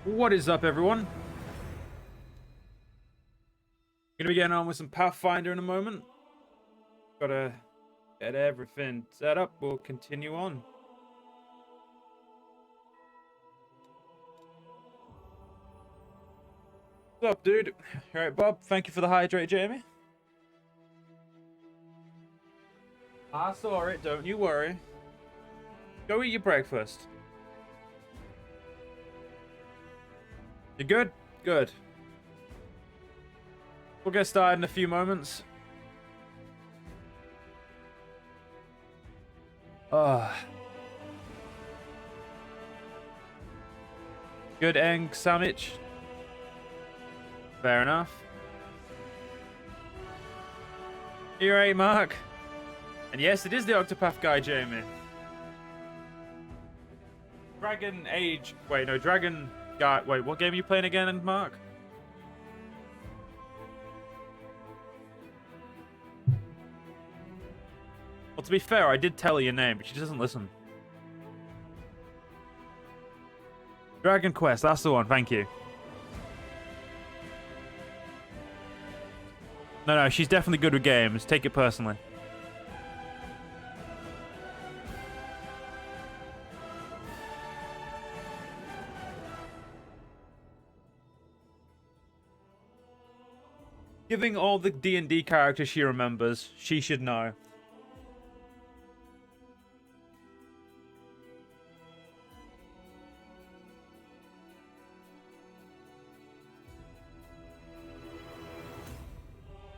What is up, everyone? Gonna be getting on with some Pathfinder in a moment. Gotta get everything set up. We'll continue on. What's up, dude? Alright, Bob. Thank you for the hydrate, Jamie. I saw it. Don't you worry. Go eat your breakfast. You good? Good. We'll get started in a few moments. Good Eng Sandwich. Fair enough. You're right, Mark. And yes, it is the Octopath guy, Jamie. Dragon Age. Wait, no, Dragon guy. Wait, what game are you playing again, Mark? Well, to be fair, I did tell her your name, but she doesn't listen. Dragon Quest, that's the one, thank you. No, she's definitely good with games. Take it personally. Giving all the D&D characters she remembers, she should know.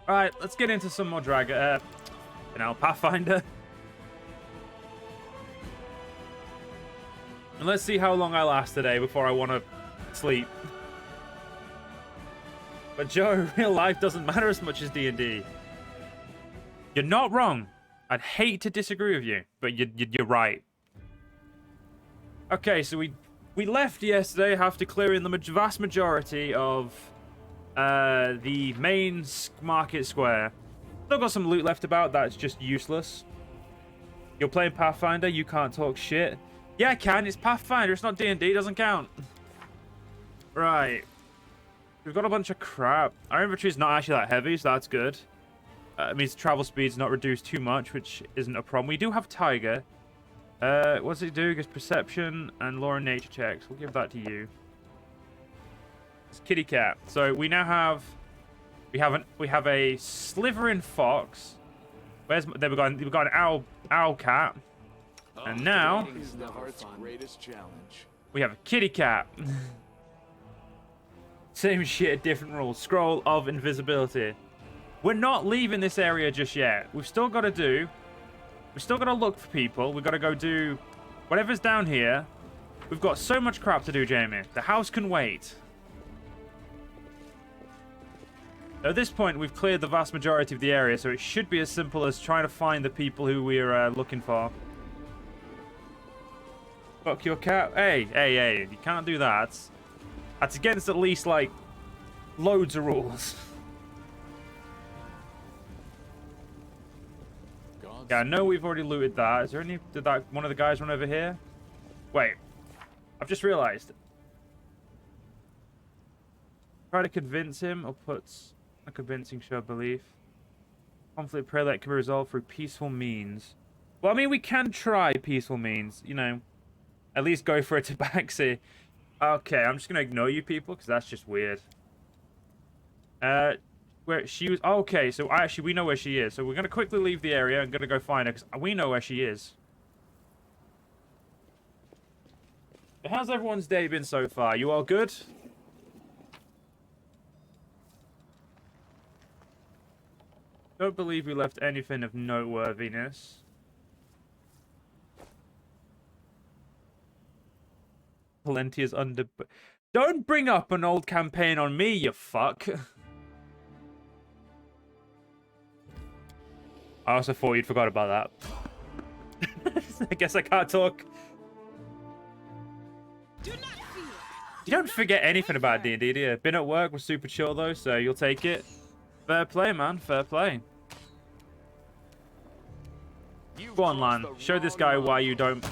Alright, let's get into some more Pathfinder. And let's see how long I last today before I want to sleep. But Joe, real life doesn't matter as much as D&D. You're not wrong. I'd hate to disagree with you, but you're right. Okay, so we left yesterday after clearing the vast majority of the main market square. Still got some loot left about that's just useless. You're playing Pathfinder, you can't talk shit. Yeah, I can. It's Pathfinder. It's not D&D. It doesn't count. Right. We've got a bunch of crap. Our inventory's not actually that heavy, so that's good. It means travel speed's not reduced too much, which isn't a problem. We do have Tiger. What does it do? It gives perception and law and nature checks. We'll give that to you. It's Kitty Cat. So we now have we have a slithering fox. Where's there we got an owl cat. And now we have a kitty cat. Same shit, different rules. Scroll of invisibility. We're not leaving this area just yet. We've still got to look for people. We've got to go do whatever's down here. We've got so much crap to do, Jamie. The house can wait. At this point, we've cleared the vast majority of the area, so it should be as simple as trying to find the people who we're looking for. Fuck your cat. Hey, you can't do that. That's against at least, like, loads of rules. Yeah, I know we've already looted that. Is there any... Did that one of the guys run over here? Wait. I've just realized. Try to convince him or puts a convincing show of belief. Conflict prayer that can be resolved through peaceful means. Well, I mean, we can try peaceful means. You know, at least go for a tabaxi. Okay, I'm just going to ignore you people because that's just weird. Where she was... Okay, so we know where she is. So we're going to quickly leave the area and going to go find her because we know where she is. How's everyone's day been so far? You all good? Don't believe we left anything of noteworthiness. Plenty is under... Don't bring up an old campaign on me, you fuck. I also thought you'd forgot about that. I guess I can't talk. You don't forget anything about D&D, do you? Been at work, was super chill though, so you'll take it. Fair play, man. Fair play. Go on, Lan. Show this guy why you don't...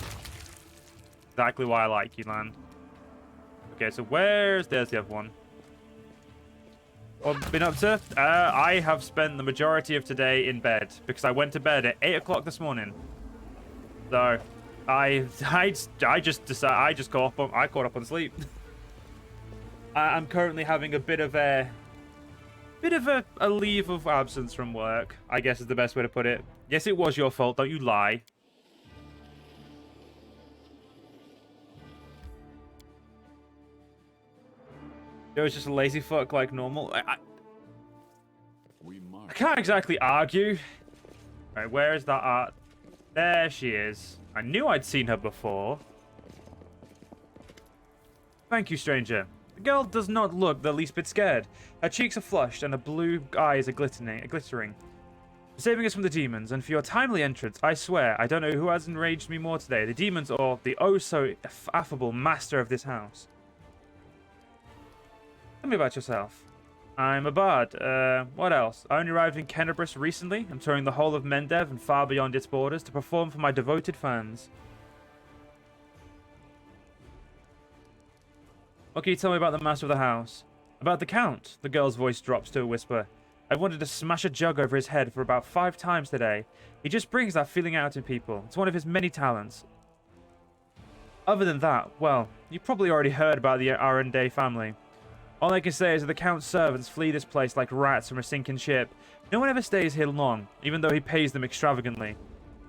Exactly why I like you, Lan. Okay, so there's the other one. What have been up to? I have spent the majority of today in bed because I went to bed at 8 o'clock this morning. So I just caught up on sleep. I'm currently having a bit of a leave of absence from work, I guess is the best way to put it. Yes, it was your fault. Don't you lie. It was just a lazy fuck like normal. I can't exactly argue. Right, where is that art? There she is. I knew I'd seen her before. Thank you, stranger. The girl does not look the least bit scared. Her cheeks are flushed and her blue eyes are glittering. Saving us from the demons, and for your timely entrance, I swear, I don't know who has enraged me more today, the demons or the oh-so-affable master of this house. Tell me about yourself. I'm a bard. What else? I only arrived in Kenabres recently. I'm touring the whole of Mendev and far beyond its borders to perform for my devoted fans. What can you tell me about the master of the house? About the Count? The girl's voice drops to a whisper. I've wanted to smash a jug over his head for about 5 times today. He just brings that feeling out in people. It's one of his many talents. Other than that, well, you probably already heard about the Arendelle family. All I can say is that the Count's servants flee this place like rats from a sinking ship. No one ever stays here long, even though he pays them extravagantly.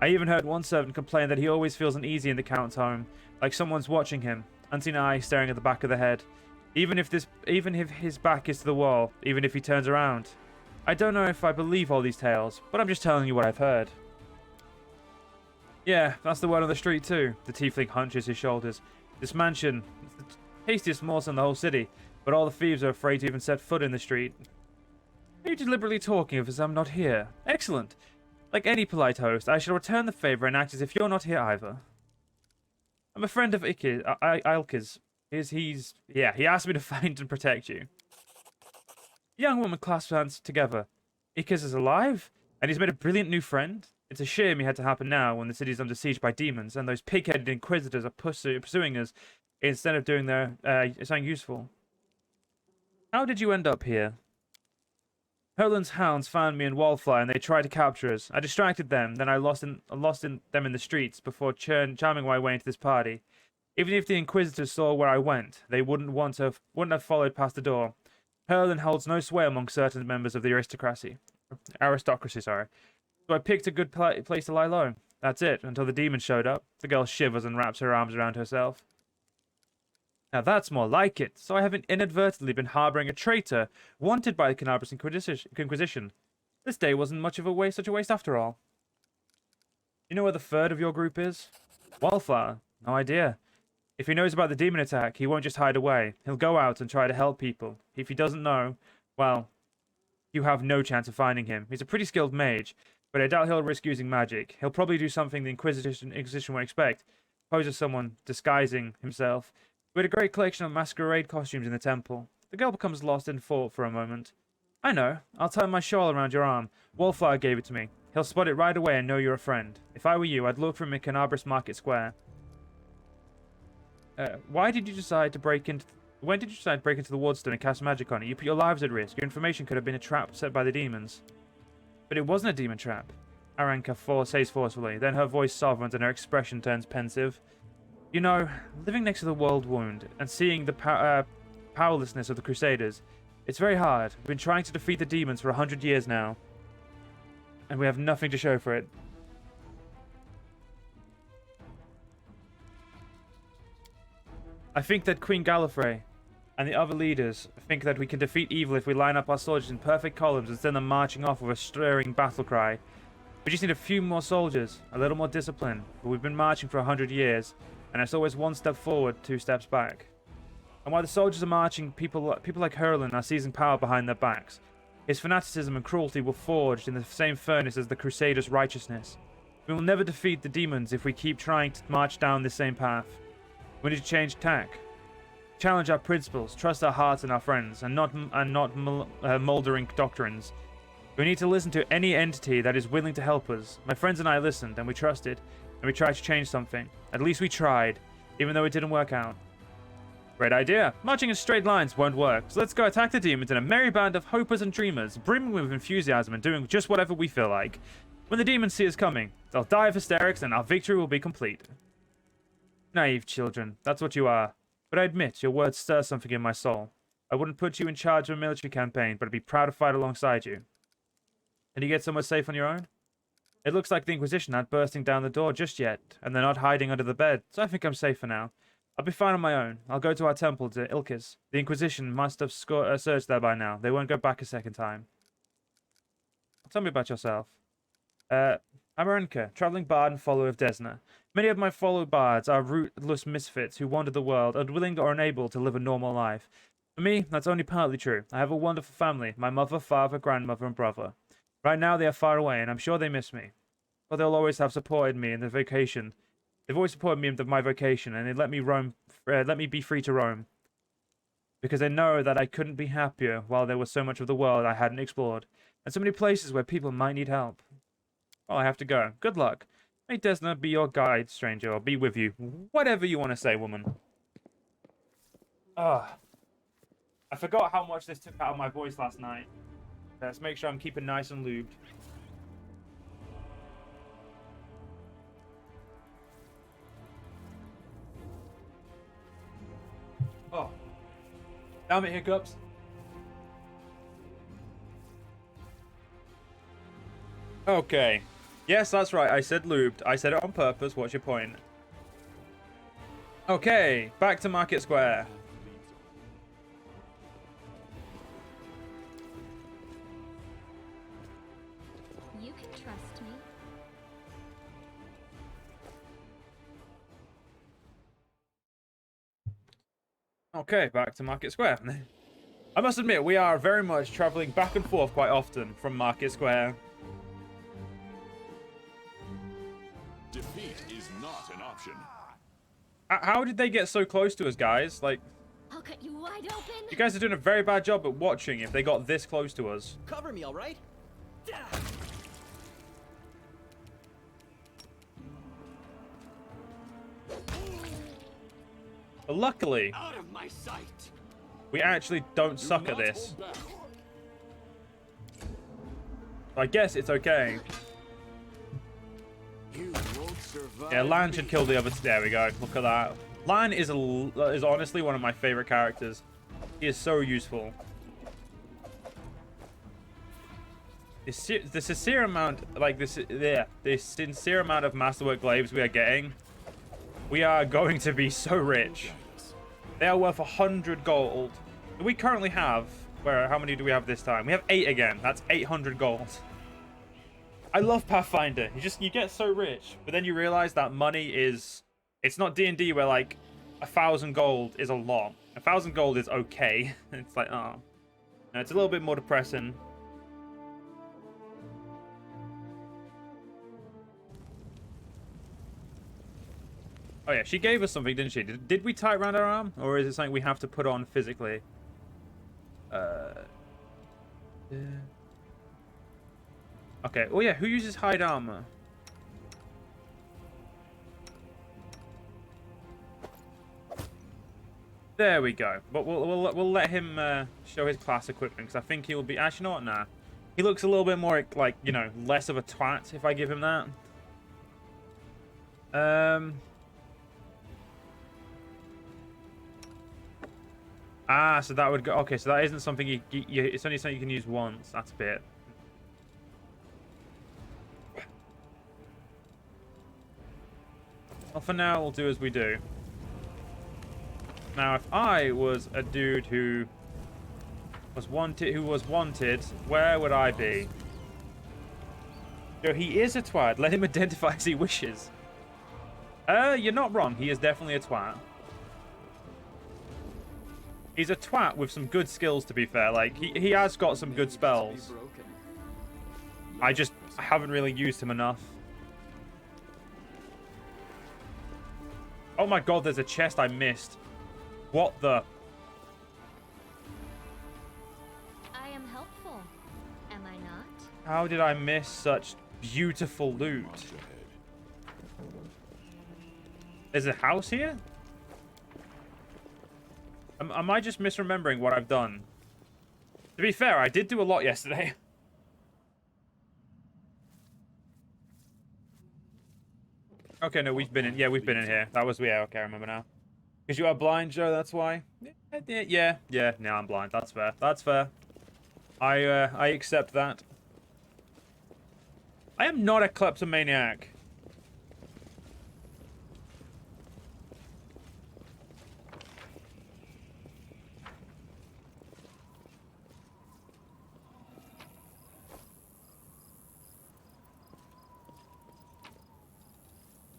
I even heard one servant complain that he always feels uneasy in the Count's home, like someone's watching him, unseen eye staring at the back of the head. Even if his back is to the wall, even if he turns around. I don't know if I believe all these tales, but I'm just telling you what I've heard. Yeah, that's the word on the street too. The tiefling hunches his shoulders. This mansion is the tastiest morsel in the whole city. But all the thieves are afraid to even set foot in the street. Are you deliberately talking of as I'm not here? Excellent. Like any polite host, I shall return the favor and act as if you're not here either. I'm a friend of Ilke's. He asked me to find and protect you. The young woman clasped hands together. Ikaz is alive, and he's made a brilliant new friend. It's a shame it had to happen now when the city's under siege by demons, and those pig-headed inquisitors are pursuing us instead of doing something useful. How did you end up here? Herland's hounds found me in Wallfly and they tried to capture us. I distracted them, then I lost them in the streets before charming my way into this party. Even if the Inquisitors saw where I went, they wouldn't have followed past the door. Herland holds no sway among certain members of the aristocracy. So I picked a good place to lie low. That's it, until the demon showed up. The girl shivers and wraps her arms around herself. Now that's more like it. So I haven't inadvertently been harboring a traitor wanted by the Kenabres Inquisition. This day wasn't much of such a waste after all. You know where the third of your group is? Wallflower. No idea. If he knows about the demon attack, he won't just hide away. He'll go out and try to help people. If he doesn't know, well, you have no chance of finding him. He's a pretty skilled mage, but I doubt he'll risk using magic. He'll probably do something the Inquisition won't expect. Pose as someone disguising himself. We had a great collection of masquerade costumes in the temple. The girl becomes lost in thought for a moment. I know. I'll tie my shawl around your arm. Wallflower gave it to me. He'll spot it right away and know you're a friend. If I were you, I'd look for him in Kenabres Market Square. When did you decide to break into the Wardstone and cast magic on it? You put your lives at risk. Your information could have been a trap set by the demons. But it wasn't a demon trap. Aranka says forcefully. Then her voice softens and her expression turns pensive. You know, living next to the Worldwound and seeing the powerlessness of the Crusaders, it's very hard. We've been trying to defeat the demons for 100 years now, and we have nothing to show for it. I think that Queen Gallifrey and the other leaders think that we can defeat evil if we line up our soldiers in perfect columns and send them marching off with a stirring battle cry. We just need a few more soldiers, a little more discipline, but we've been marching for 100 years. And it's always 1 step forward, 2 steps back. And while the soldiers are marching, people like Herland are seizing power behind their backs. His fanaticism and cruelty were forged in the same furnace as the Crusaders' righteousness. We will never defeat the demons if we keep trying to march down the same path. We need to change tack. Challenge our principles, trust our hearts and our friends, and not mouldering doctrines. We need to listen to any entity that is willing to help us. My friends and I listened, and we trusted. And we tried to change something. At least we tried, even though it didn't work out. Great idea. Marching in straight lines won't work, so let's go attack the demons in a merry band of hopers and dreamers, brimming with enthusiasm and doing just whatever we feel like. When the demons see us coming, they'll die of hysterics and our victory will be complete. Naive children, that's what you are. But I admit, your words stir something in my soul. I wouldn't put you in charge of a military campaign, but I'd be proud to fight alongside you. Can you get somewhere safe on your own? It looks like the Inquisition aren't bursting down the door just yet, and they're not hiding under the bed, so I think I'm safe for now. I'll be fine on my own. I'll go to our temple to Ilkis. The Inquisition must have searched there by now. They won't go back a second time. Tell me about yourself. I'm Arenka, traveling bard and follower of Desna. Many of my fellow bards are rootless misfits who wander the world, unwilling or unable to live a normal life. For me, that's only partly true. I have a wonderful family, my mother, father, grandmother, and brother. Right now they are far away, and I'm sure they miss me. But they'll always have supported me in the vacation. They've always supported me in my vocation, and they let me be free to roam. Because they know that I couldn't be happier while there was so much of the world I hadn't explored, and so many places where people might need help. Well, I have to go. Good luck. May Desna be your guide, stranger, or be with you. Whatever you want to say, woman. I forgot how much this took out of my voice last night. Let's make sure I'm keeping nice and lubed. Oh. Damn it, hiccups. Okay. Yes, that's right. I said lubed. I said it on purpose. What's your point? Okay. Back to Market Square. You can trust me. Okay, back to Market Square. I must admit, we are very much traveling back and forth quite often from Market Square. Defeat is not an option. How did they get so close to us, guys? Like, I'll cut you wide open. you guys are doing a very bad job at watching if they got this close to us. Cover me, all right? But luckily, Out of my sight. we actually don't suck at this. I guess it's okay. You won't survive. Yeah, Lan should kill the other. There we go. Look at that. Lan is honestly one of my favorite characters. He is so useful. The sincere amount, like this, the sincere amount of masterwork glaives we are getting, we are going to be so rich. They are worth 100 gold. We currently have, how many do we have this time? We have 8 again. That's 800 gold. I love Pathfinder. You get so rich, but then you realize that money is, it's not D&D where like 1,000 gold is a lot. 1,000 gold is okay. It's like, oh, no, it's a little bit more depressing. Oh yeah, she gave us something, didn't she? Did we tie it around our arm? Or is it something we have to put on physically? Yeah. Okay, oh yeah, who uses hide armor? There we go. But we'll let him show his class equipment, because I think he'll be... Actually, you know what? Nah. He looks a little bit more, like, you know, less of a twat if I give him that. Ah, so that would go... Okay, so that isn't something it's only something you can use once. That's a bit... Well, for now, we'll do as we do. Now, if I was a dude who was wanted, where would I be? So he is a twat. Let him identify as he wishes. You're not wrong. He is definitely a twat. He's a twat with some good skills, to be fair. Like, he has got some good spells. I haven't really used him enough. Oh my god, there's a chest I missed. What the? I am helpful, am I not? How did I miss such beautiful loot? There's a house here? Am I just misremembering what I've done? To be fair, I did do a lot yesterday. Okay, no, we've been in. Yeah, we've been in here. That was yeah. Okay, I remember now. Because you are blind, Joe. That's why. Yeah. No, I'm blind. That's fair. That's fair. I accept that. I am not a kleptomaniac.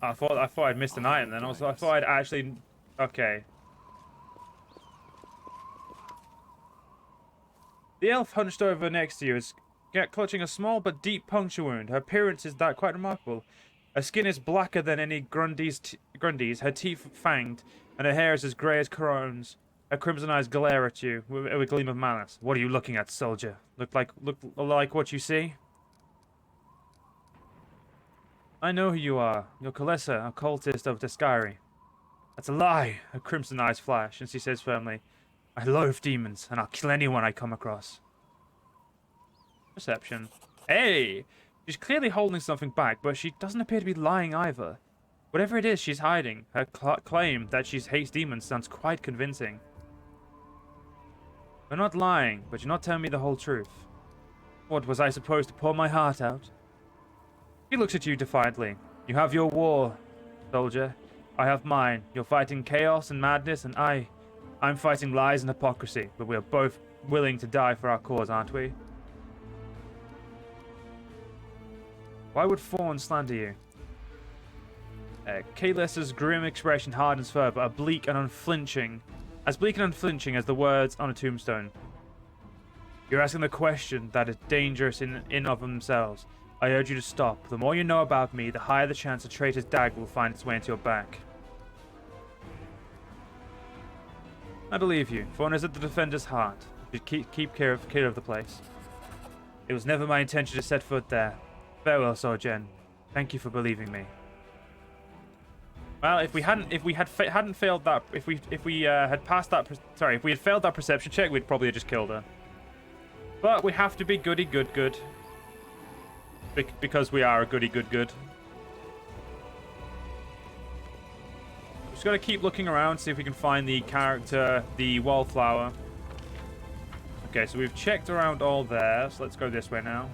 I thought I'd missed an item then. Also, I thought I'd actually. Okay. The elf hunched over next to you is clutching a small but deep puncture wound. Her appearance is that quite remarkable. Her skin is blacker than any Grundy's, her teeth fanged, and her hair is as grey as Corone's. Her crimson eyes glare at you with a gleam of malice. What are you looking at, soldier? Look like what you see? I know who you are. You're Kalissa, a cultist of Deskari. That's a lie. Her crimson eyes flash, and she says firmly, I loathe demons, and I'll kill anyone I come across. Perception. Hey! She's clearly holding something back, but she doesn't appear to be lying either. Whatever it is she's hiding, her claim that she hates demons sounds quite convincing. You're not lying, but you're not telling me the whole truth. What, was I supposed to pour my heart out? He looks at you defiantly. You have your war, soldier. I have mine. You're fighting chaos and madness, and I'm fighting lies and hypocrisy, but we are both willing to die for our cause, aren't we? Why would Fawn slander you? Kalessa's grim expression hardens further, as bleak and unflinching as the words on a tombstone. You're asking the question that is dangerous in of themselves. I urge you to stop. The more you know about me, the higher the chance a traitor's dagger will find its way into your back. I believe you. Fawn is at the defender's heart. You should keep care of the place. It was never my intention to set foot there. Farewell, Sorgen. Thank you for believing me. Well, if we had failed that, if we had failed that perception check, we'd probably have just killed her. But we have to be goody good. Because we are a goody good. Just gotta keep looking around, see if we can find the character, the wallflower. Okay, so we've checked around all there, so let's go this way now.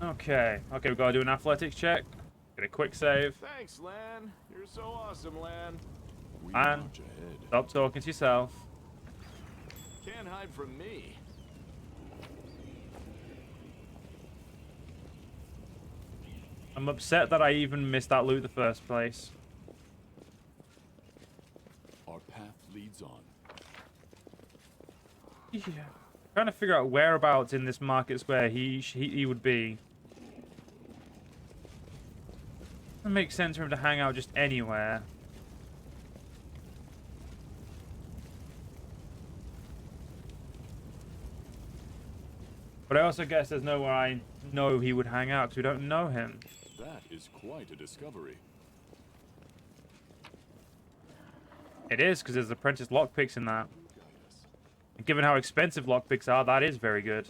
Okay, we've got to do an athletics check. Get a quick save. Thanks, Lan. You're so awesome, Lan. And stop talking to yourself. Can't hide from me. I'm upset that I even missed that loot in the first place. Our path leads on. Yeah. Trying to figure out whereabouts in this market square he would be. It makes sense for him to hang out just anywhere. But I also guess there's nowhere I know he would hang out because we don't know him. That is quite a discovery. It is, because there's apprentice lockpicks in that. And given how expensive lockpicks are, that is very good.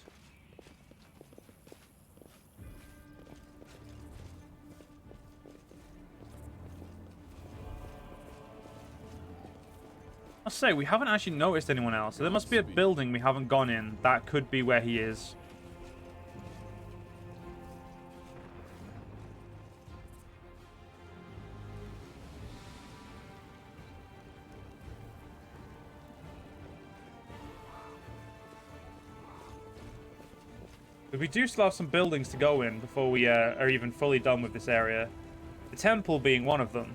I'll say, we haven't actually noticed anyone else. So there must be a building we haven't gone in. That could be where he is. But we do still have some buildings to go in before we are even fully done with this area. The temple being one of them.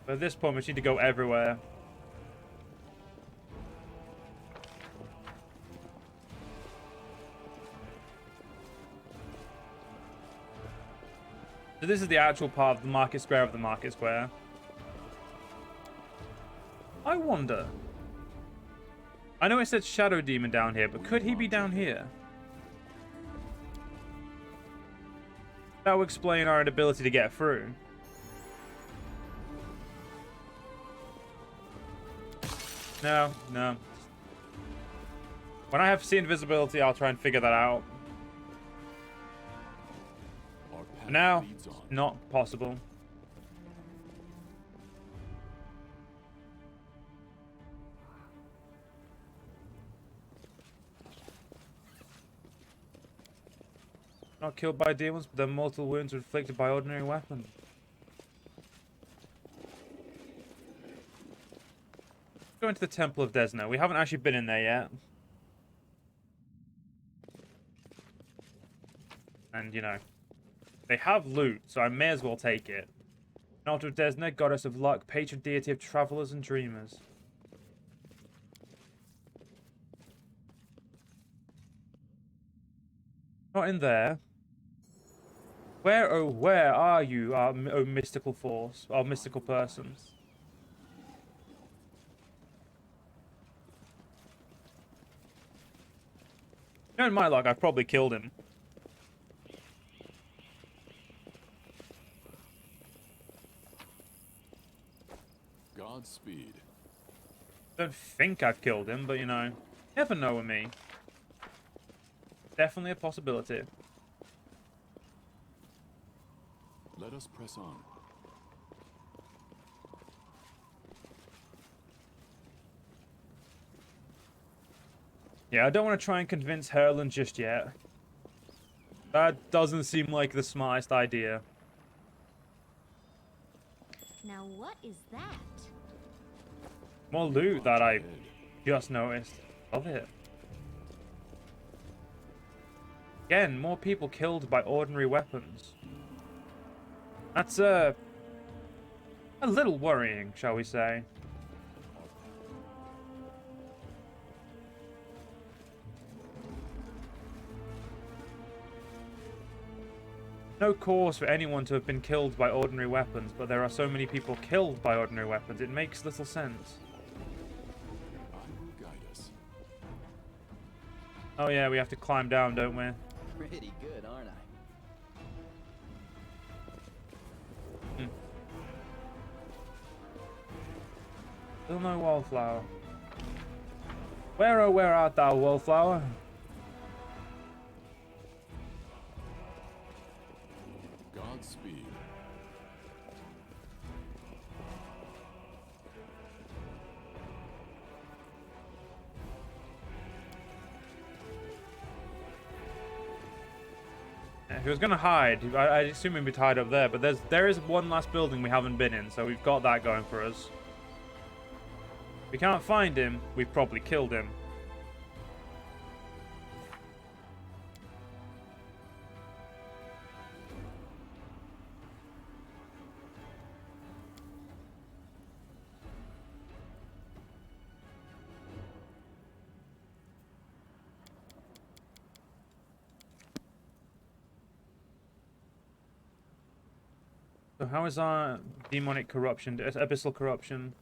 But at this point, we just need to go everywhere. So this is the actual part of the market square of the market square. I wonder. I know it said Shadow Demon down here, but could he be down here? That would explain our inability to get through. No, no. When I have see invisibility, I'll try and figure that out. For now, not possible. Not killed by demons, but their mortal wounds were inflicted by ordinary weapons. Go into the Temple of Desna. We haven't actually been in there yet. And, you know, they have loot, so I may as well take it. Altar of Desna, goddess of luck, patron deity of travelers and dreamers. Not in there. Where, oh, where are you, oh mystical force, oh mystical persons? Knowing my luck, I've probably killed him. Godspeed. Don't think I've killed him, but you know, never know with me. Definitely a possibility. Let us press on. Yeah, I don't want to try and convince Herland just yet. That doesn't seem like the smartest idea. Now what is that? More loot that I just noticed. Love it. Again, more people killed by ordinary weapons. That's a little worrying, shall we say. No cause for anyone to have been killed by ordinary weapons, but there are so many people killed by ordinary weapons, it makes little sense. I will guide us. Oh yeah, we have to climb down, don't we? Pretty good, aren't I? Still no wallflower. Where, oh, where art thou, wallflower? Godspeed. Yeah, if he was gonna hide, I assume he'd be tied up there, but there is one last building we haven't been in, so we've got that going for us. If we can't find him, we've probably killed him. So how is our demonic corruption, abyssal corruption?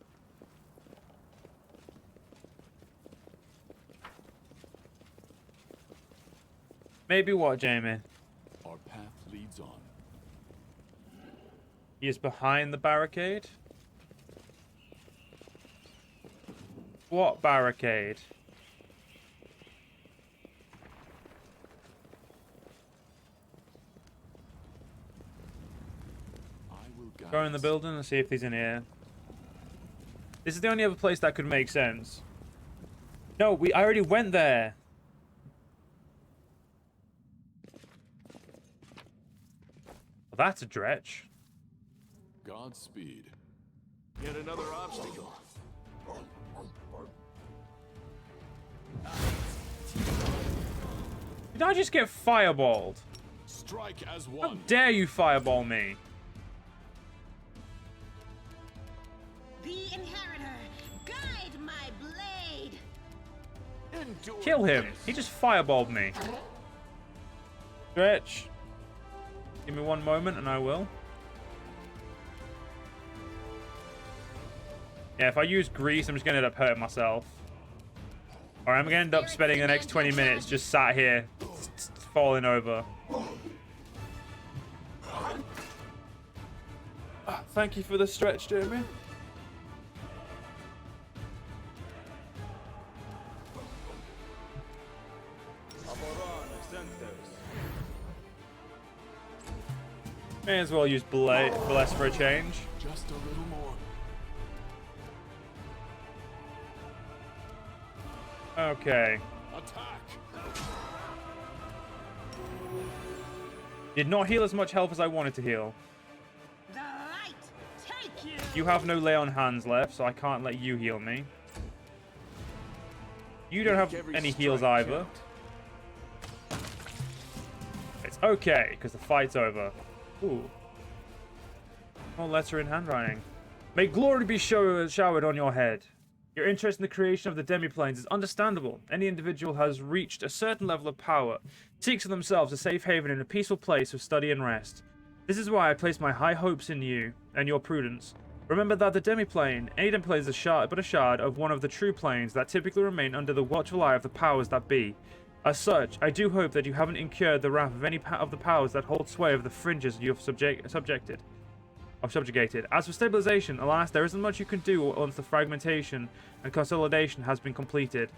Maybe what, Jamie? Our path leads on. He is behind the barricade? What barricade? I will guide Go in the us. building and see if he's in here. This is the only other place that could make sense. No, I already went there. Well, that's a dretch. Godspeed. Yet another obstacle. Did I just get fireballed? Strike as How one. dare you fireball me? The Inheritor, guide my blade! Endure Kill him. this. He just fireballed me. Stretch. Give me one moment and I will. Yeah, if I use grease, I'm just going to end up hurting myself. Or I'm going to end up spending the next 20 minutes just sat here, falling over. Thank you for the stretch, Jeremy. May as well use Bless for a change. Just a little more. Okay. Attack! Did not heal as much health as I wanted to heal. The light, take you! You have no lay on hands left, so I can't let you heal me. You don't have any heals either. It's okay, because the fight's over. Ooh. More letter in handwriting. May glory be showered on your head. Your interest in the creation of the demiplanes is understandable. Any individual has reached a certain level of power, seeks for themselves a safe haven in a peaceful place of study and rest. This is why I place my high hopes in you and your prudence. Remember that the demiplane, any demiplane is a shard of one of the true planes that typically remain under the watchful eye of the powers that be. As such, I do hope that you haven't incurred the wrath of any of the powers that hold sway over the fringes you have subjugated. As for stabilization, alas, there isn't much you can do once the fragmentation and consolidation has been completed.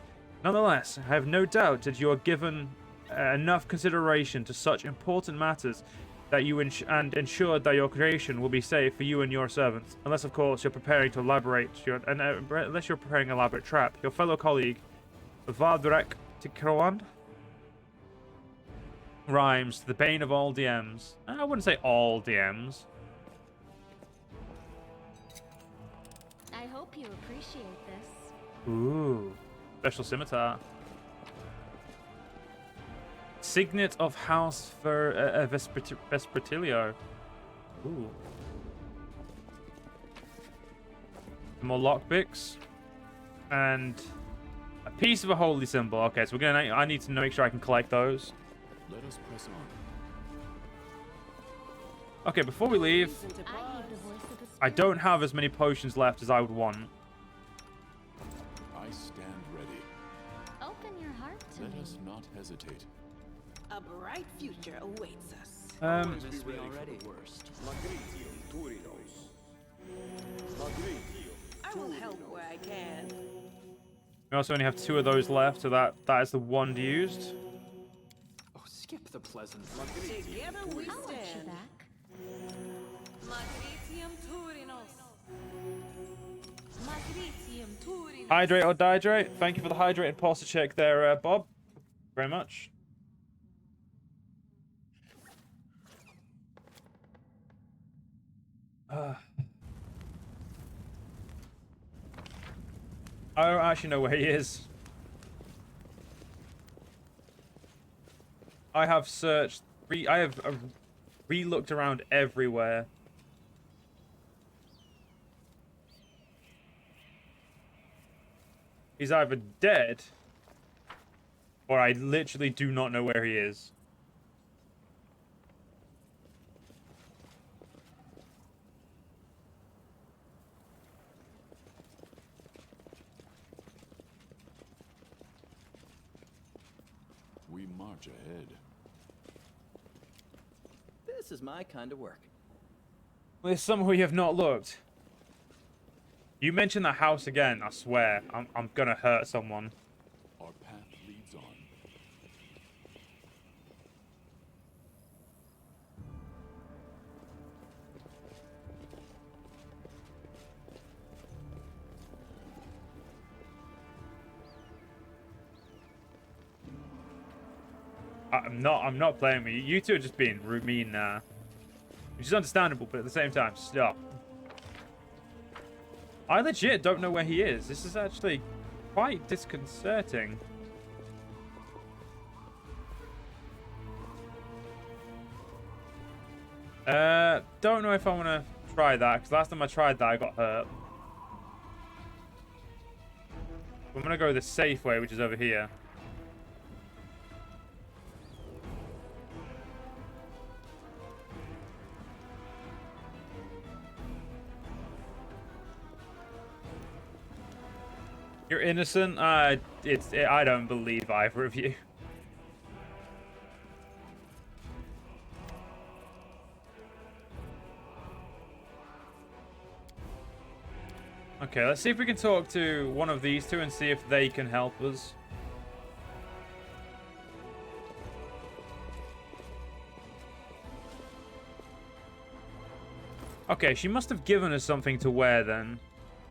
Nonetheless, I have no doubt that you are given enough consideration to such important matters that you ensured that your creation will be safe for you and your servants. Unless, of course, you're preparing to unless you're preparing an elaborate trap. Your fellow colleague, Vardrek Tikroand, rhymes the bane of all DMs. I wouldn't say all DMs. I hope you appreciate this. Ooh, special scimitar. Signet of House Vespertilio. Ooh. More lockpicks. And a piece of a holy symbol. Okay, so I need to make sure I can collect those. Let us press on. Okay, before we leave, I heed the voice of the I spirit. don't have as many potions left as I would want. I stand ready. Open your heart to Let me. us not hesitate. A bright future awaits us. Always be ready for the worst. I will help where I can. We also only have 2 of those left, so that is the one used. Oh, skip the pleasant. Together we I'll let you stand. back. Hydrate or dihydrate. Thank you for the hydrated posture check there, Bob. Very much. I don't actually know where he is. I have searched. I have re-looked around everywhere. He's either dead, or I literally do not know where he is. We march ahead. This is my kind of work. There's somewhere you have not looked. You mentioned the house again, I swear. I'm gonna hurt someone. Our path leads on. I'm not playing with you. You two are just being mean now. Which is understandable, but at the same time, stop. I legit don't know where he is. This is actually quite disconcerting. Don't know if I want to try that, because last time I tried that, I got hurt. I'm going to go the safe way, which is over here. You're innocent? I don't believe either of you. Okay, let's see if we can talk to one of these two and see if they can help us. Okay, she must have given us something to wear then.